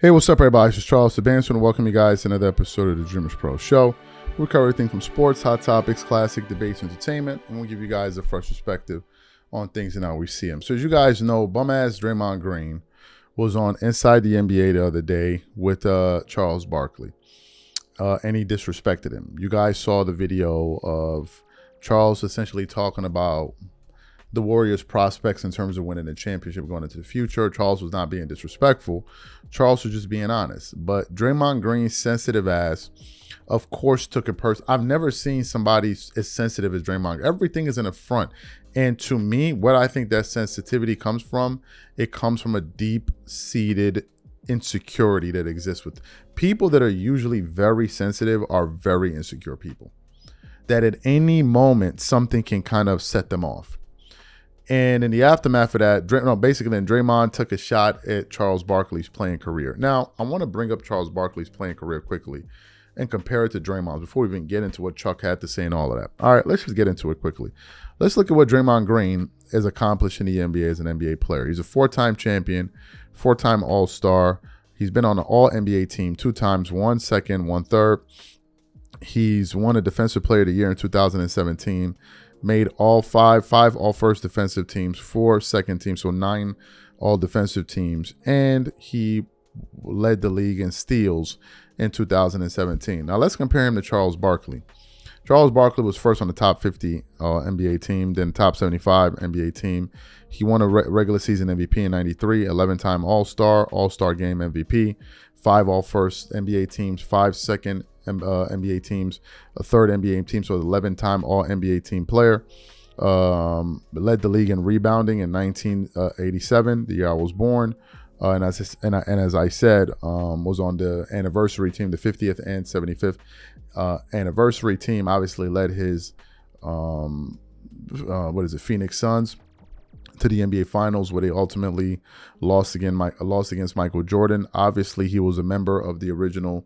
Hey, what's up, everybody? This is Charles Sebastian, and welcome you guys to another episode of the Dreamers Pro Show. We cover everything from sports, hot topics, classic debates, entertainment, and we'll give you guys a fresh perspective on things and how we see them. So as you guys know, bum-ass Draymond Green was on Inside the NBA the other day with Charles Barkley, and he disrespected him. You guys saw the video of Charles essentially talking about the Warriors' prospects in terms of winning the championship going into the future. Charles was not being disrespectful. Charles was just being honest. But Draymond Green's sensitive ass, of course, took it personal. I've never seen somebody as sensitive as Draymond. Everything is in the front. And to me, what I think that sensitivity comes from, it comes from a deep-seated insecurity that exists with people that are usually very sensitive are very insecure people. That at any moment, something can kind of set them off. And in the aftermath of that, Draymond took a shot at Charles Barkley's playing career. Now, I want to bring up Charles Barkley's playing career quickly and compare it to Draymond's before we even get into what Chuck had to say and all of that. All right, let's just get into it quickly. Let's look at what Draymond Green has accomplished in the NBA as an NBA player. He's a four-time champion, four-time All-Star. He's been on the All-NBA team 2 times, 1 second, 1 third. He's won a Defensive Player of the Year in 2017. Made all five all-first defensive teams, 4 second teams, so 9 all-defensive teams. And he led the league in steals in 2017. Now, let's compare him to Charles Barkley. Charles Barkley was first on the top 50 NBA team, then top 75 NBA team. He won a regular season MVP in 93, 11-time All-Star, All-Star Game MVP, 5 all-first NBA teams, 5 second NBA teams, a 3rd NBA team, so 11-time All-NBA team player. Led the league in rebounding in 1987, the year I was born. And as I said, was on the anniversary team, the 50th and 75th anniversary team. Obviously led his, Phoenix Suns to the NBA Finals, where they ultimately lost against Michael Jordan. Obviously, he was a member of the original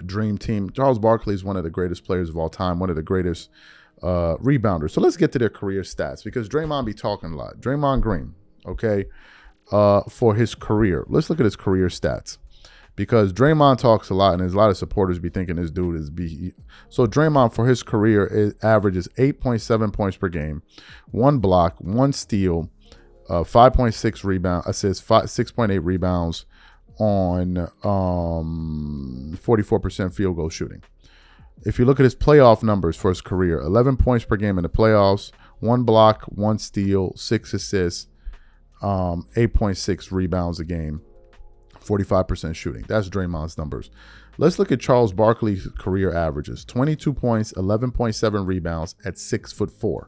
Dream Team. Charles Barkley is one of the greatest players of all time, one of the greatest rebounders. So let's get to their career stats, because Draymond be talking a lot. Draymond Green, okay, for his career. Let's look at his career stats, because Draymond talks a lot, and there's a lot of supporters be thinking this dude is B. So Draymond, for his career, averages 8.7 points per game, 1 block, 1 steal, 5.6 rebound assists, 6.8 rebounds on 44% field goal shooting. If you look at his playoff numbers for his career, 11 points per game in the playoffs, 1 block, 1 steal, 6 assists, 8.6 rebounds a game, 45% shooting. That's Draymond's numbers. Let's look at Charles Barkley's career averages. 22 points, 11.7 rebounds at 6'4".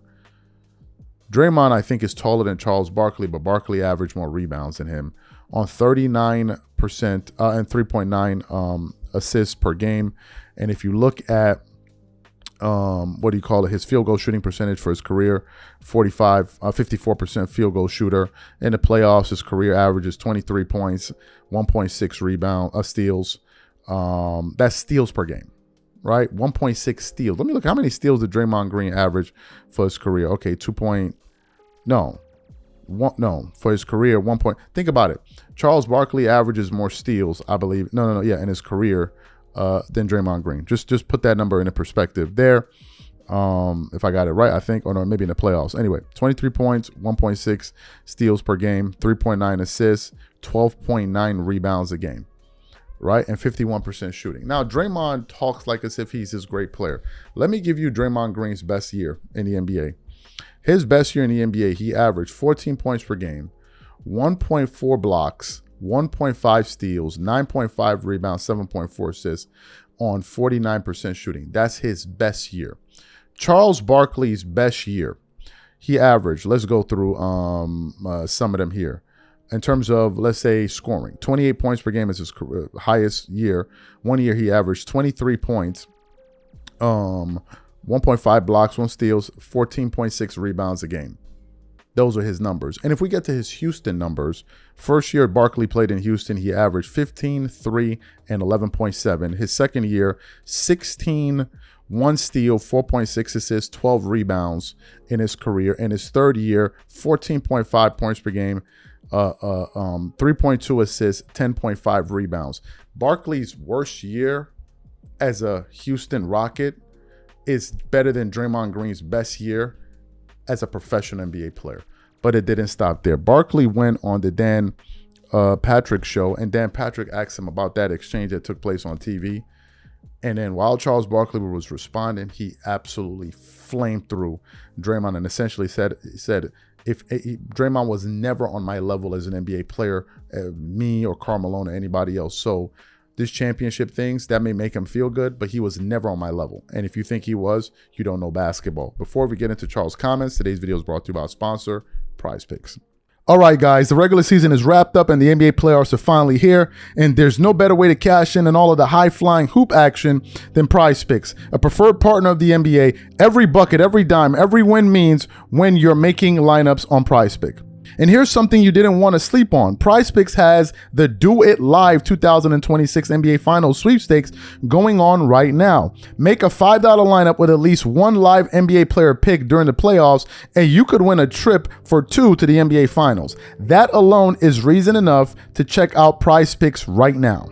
Draymond, I think, is taller than Charles Barkley, but Barkley averaged more rebounds than him on 39% and 3.9 assists per game. And if you look at his field goal shooting percentage for his career, 54% field goal shooter. In the playoffs, his career averages 23 points, 1.6 steals. That's steals per game, right? 1.6 steals. Let me look. How many steals did Draymond Green average for his career? Okay, for his career, 1 point. Think about it. Charles Barkley averages more steals, I believe. In his career than Draymond Green. Just put that number into perspective there. If I got it right, I think, or no, maybe in the playoffs. Anyway, 23 points, 1.6 steals per game, 3.9 assists, 12.9 rebounds a game, right? And 51% shooting. Now, Draymond talks like as if he's this great player. Let me give you Draymond Green's best year in the NBA. His best year in the NBA, he averaged 14 points per game, 1.4 blocks, 1.5 steals, 9.5 rebounds, 7.4 assists on 49% shooting. That's his best year. Charles Barkley's best year, he averaged, let's go through some of them here. In terms of, let's say, scoring, 28 points per game is his highest year. 1 year he averaged 23 points, 1.5 blocks, 1 steals, 14.6 rebounds a game. Those are his numbers. And if we get to his Houston numbers, first year Barkley played in Houston, he averaged 15, 3, and 11.7. His second year, 16, 1 steal, 4.6 assists, 12 rebounds in his career. In his third year, 14.5 points per game, 3.2 assists, 10.5 rebounds. Barkley's worst year as a Houston Rocket is better than Draymond Green's best year as a professional NBA player. But it didn't stop there. Barkley went on the Dan Patrick show, and Dan Patrick asked him about that exchange that took place on TV. And then while Charles Barkley was responding, he absolutely flamed through Draymond and essentially said if Draymond was never on my level as an NBA player, me or Karl Malone or anybody else. So this championship things, that may make him feel good, but he was never on my level. And if you think he was, you don't know basketball. Before we get into Charles' comments, today's video is brought to you by our sponsor, Prize Picks. All right, guys, the regular season is wrapped up and the NBA playoffs are finally here. And there's no better way to cash in on all of the high-flying hoop action than Prize Picks, a preferred partner of the NBA. Every bucket, every dime, every win means when you're making lineups on Prize Pick. And here's something you didn't want to sleep on. Prize Picks has the Do It Live 2026 NBA Finals sweepstakes going on right now. Make a $5 lineup with at least one live NBA player pick during the playoffs, and you could win a trip for two to the NBA Finals. That alone is reason enough to check out Prize Picks right now.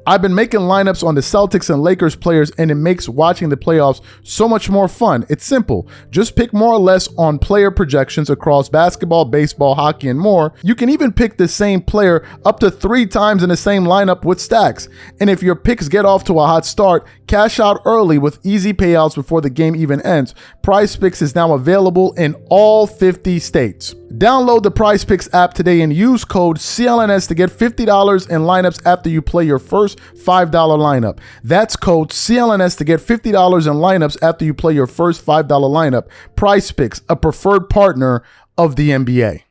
I've been making lineups on the Celtics and Lakers players, and it makes watching the playoffs so much more fun. It's simple. Just pick more or less on player projections across basketball, baseball, hockey, and more. You can even pick the same player up to 3 times in the same lineup with stacks. And if your picks get off to a hot start, cash out early with easy payouts before the game even ends. Prize Picks is now available in all 50 states. Download the Prize Picks app today and use code CLNS to get $50 in lineups after you play your first $5 lineup. That's code CLNS to get $50 in lineups after you play your first $5 lineup. Prize Picks, a preferred partner of the NBA.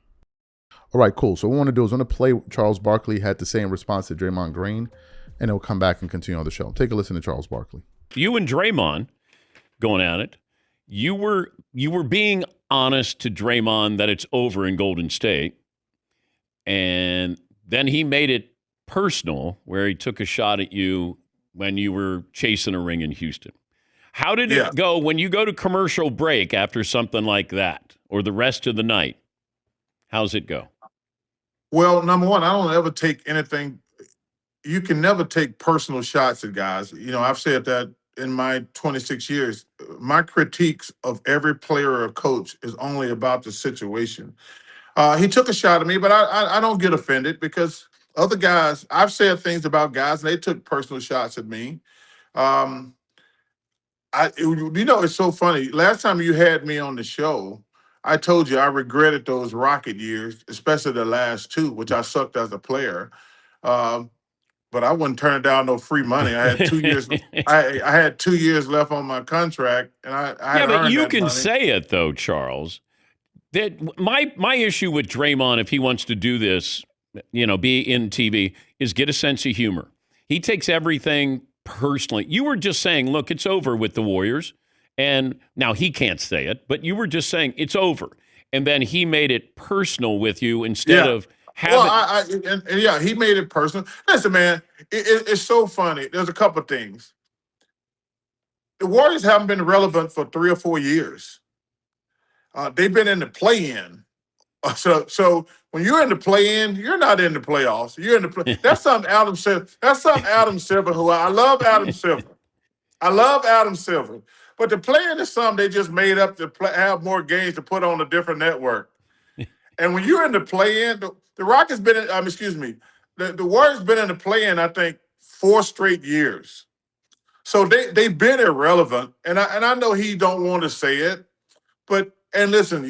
All right, cool. So what we want to do is play what Charles Barkley had to say in response to Draymond Green, and then we'll come back and continue on the show. Take a listen to Charles Barkley. You and Draymond going at it. You were being honest to Draymond that it's over in Golden State, and then he made it personal where he took a shot at you when you were chasing a ring in Houston. How did it go when you go to commercial break after something like that, or the rest of the night? How's it go? Well, number one, I don't ever take anything. You can never take personal shots at guys. You know, I've said that in my 26 years. My critiques of every player or coach is only about the situation. He took a shot at me, but I don't get offended because other guys, I've said things about guys and they took personal shots at me. It's so funny. Last time you had me on the show, I told you I regretted those Rocket years, especially the last 2, which I sucked as a player. But I wouldn't turn down no free money. I had 2 years. I had 2 years left on my contract, and I had but earned you that can money. say it though, Charles. That my issue with Draymond, if he wants to do this, be in TV, is get a sense of humor. He takes everything personally. You were just saying, look, it's over with the Warriors, and now he can't say it, but you were just saying it's over, and then he made it personal with you instead of. He made it personal. Listen, man, it's so funny. There's a couple of things. The Warriors haven't been relevant for 3 or 4 years. They've been in the play-in. So when you're in the play-in, you're not in the playoffs. You're in the play. That's something Adam Silver. That's something Adam Silver. Who I love Adam Silver. I love Adam Silver. But the play-in is something they just made up to have more games to put on a different network. And when you're in the play-in, the Rockets been in, the Warriors been in the play-in, I think, 4 straight years. So they've been irrelevant. And I know he don't want to say it, but listen,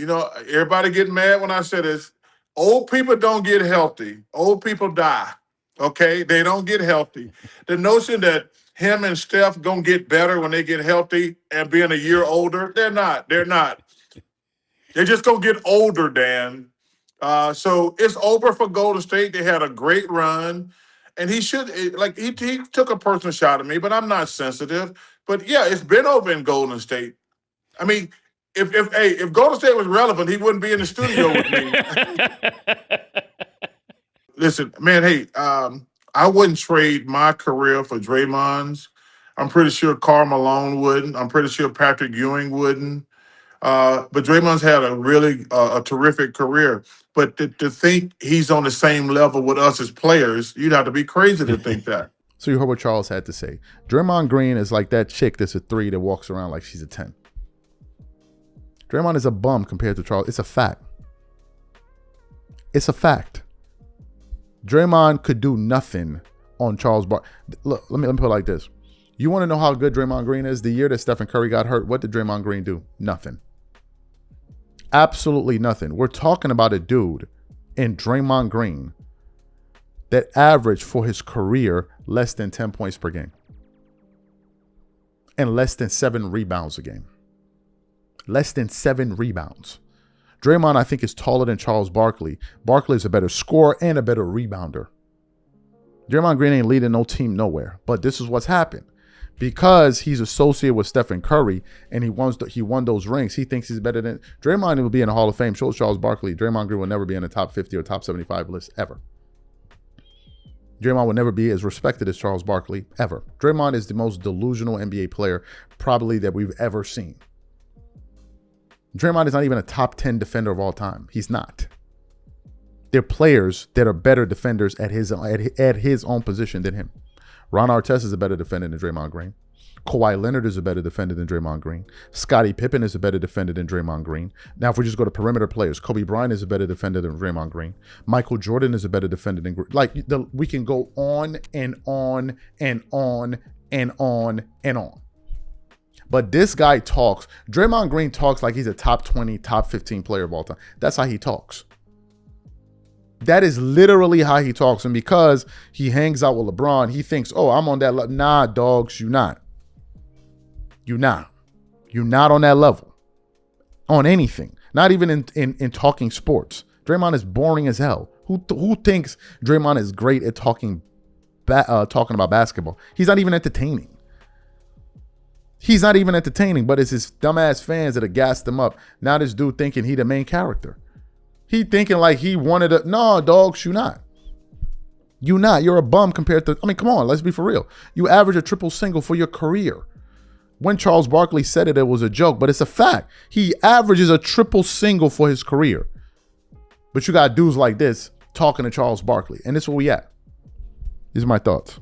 everybody get mad when I say this. Old people don't get healthy. Old people die. Okay? They don't get healthy. The notion that him and Steph gonna get better when they get healthy and being a year older, they're not. They're just gonna get older, Dan. So it's over for Golden State. They had a great run, and he took a personal shot at me, but I'm not sensitive. But yeah, it's been over in Golden State. I mean, if Golden State was relevant, he wouldn't be in the studio with me. Listen, man, hey, I wouldn't trade my career for Draymond's. I'm pretty sure Karl Malone wouldn't. I'm pretty sure Patrick Ewing wouldn't. But Draymond's had a really a terrific career. But to think he's on the same level with us as players, you'd have to be crazy to think that. So you heard what Charles had to say. Draymond Green is like that chick that's a 3 that walks around like she's a 10. Draymond is a bum compared to Charles. It's a fact. It's a fact. Draymond could do nothing on Charles Barkley. Look, let me put it like this. You want to know how good Draymond Green is? The year that Stephen Curry got hurt, what did Draymond Green do? Nothing. Absolutely nothing. We're talking about a dude in Draymond Green that averaged for his career less than 10 points per game and less than 7 rebounds a game. Less than 7 rebounds. Draymond, I think, is taller than Charles Barkley. Barkley is a better scorer and a better rebounder. Draymond Green ain't leading no team nowhere. But this is what's happened. Because he's associated with Stephen Curry and he won those rings, he thinks he's better than Draymond. Will be in the Hall of Fame. So Charles Barkley. Draymond Green will never be in the top 50 or top 75 list ever. Draymond will never be as respected as Charles Barkley ever. Draymond is the most delusional NBA player probably that we've ever seen. Draymond is not even a top 10 defender of all time. He's not. There are players that are better defenders at his own position than him. Ron Artest is a better defender than Draymond Green. Kawhi Leonard is a better defender than Draymond Green. Scottie Pippen is a better defender than Draymond Green. Now, if we just go to perimeter players, Kobe Bryant is a better defender than Draymond Green. Michael Jordan is a better defender than Green. We can go on and on and on and on and on. But this guy talks. Draymond Green talks like he's a top 20, top 15 player of all time. That's how he talks. That is literally how he talks. And because he hangs out with LeBron, he thinks, oh, I'm on that level. Nah, dogs, you not. You're not. You're not on that level. On anything. Not even in talking sports. Draymond is boring as hell. Who thinks Draymond is great at talking about basketball? He's not even entertaining. He's not even entertaining, but it's his dumbass fans that have gassed him up. Now this dude thinking he the main character. He thinking like he wanted to. No, dogs, you not. You not. You're a bum compared to. I mean, come on, let's be for real. You average a triple single for your career. When Charles Barkley said it, it was a joke, but it's a fact. He averages a triple single for his career. But you got dudes like this talking to Charles Barkley, and this is where we at. These are my thoughts.